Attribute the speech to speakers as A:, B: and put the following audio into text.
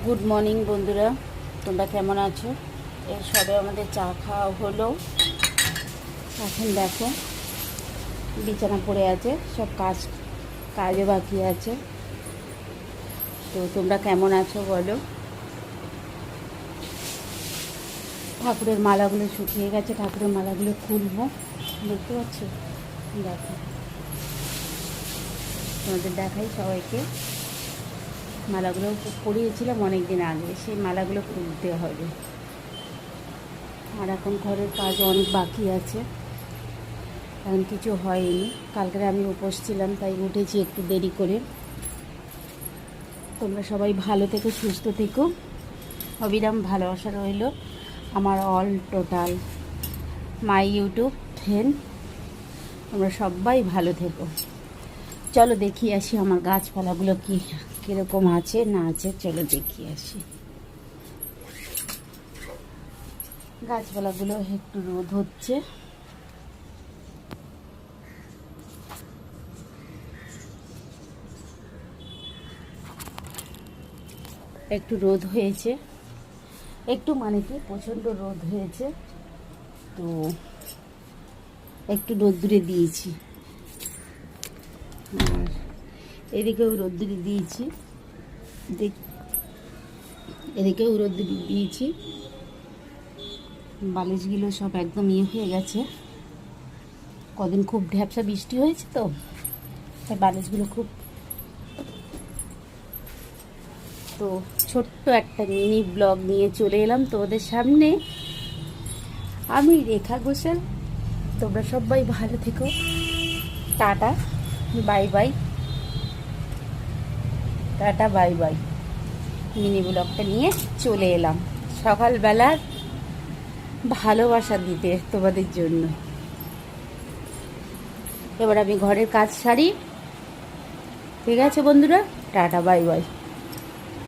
A: Good morning বন্ধুরা, তোমরা কেমন আছো? এই সবে আমাদের চা খাওয়া হলো। এখন দেখো বিছানা পড়ে আছে, সব কাজও বাকি আছে। তো তোমরা কেমন আছো বলো। ঠাকুরের মালাগুলো শুকিয়ে গেছে, ঠাকুরের মালাগুলো খুলবো। দেখতে পাচ্ছ? দেখো, তোমাদের দেখাই সবাইকে। মালাগুলো পরিয়েছিলাম অনেক দিন আগে, সেই মালাগুলো খুলতে হবে। আর এখন ঘরের কাজ অনেক বাকি আছে, এখন কিছু হয়নি। কালকে আমি উপোস ছিলাম, তাই উঠেছি একটু দেরি করে। তোমরা সবাই ভালো থেকো, সুস্থ থেকো, অবিরাম ভালোবাসা রইল আমার all total my YouTube friend. তোমরা সবাই ভালো থেকো। চলো দেখিয়ে আসি আমার গাছপালাগুলো কীরকম আছে না আছে। চলো দেখিয়ে আসি। গাছপালাগুলো একটু রোদ হচ্ছে, একটু রোদ হয়েছে, একটু মানে কি প্রচণ্ড রোদ হয়েছে, তো একটু রোদ্দুরে দিয়েছি। আর এদিকেও রোদ্দুরে দিয়েছি, এদিকেও রোদ্দুরে দিয়েছি। বালিশগুলো সব একদম হয়ে গেছে, কদিন খুব ঢ্যাপসা বৃষ্টি হয়েছে, তো তাই বালিশগুলো খুব। তো ছোট্ট একটা মিনি ব্লগ নিয়ে চলে এলাম তোমাদের সামনে। আমি রেখা ঘোষাল। তোমরা সবাই ভালো থেকো, tata bye bye, tata bye bye. Mini ব্লগটা নিয়ে চলে এলাম সকালবেলার ভালোবাসা দিতে তোমাদের জন্য। এবার আমি ঘরের কাজ সারি। ঠিক আছে বন্ধুরা, টাটা বাই বাই।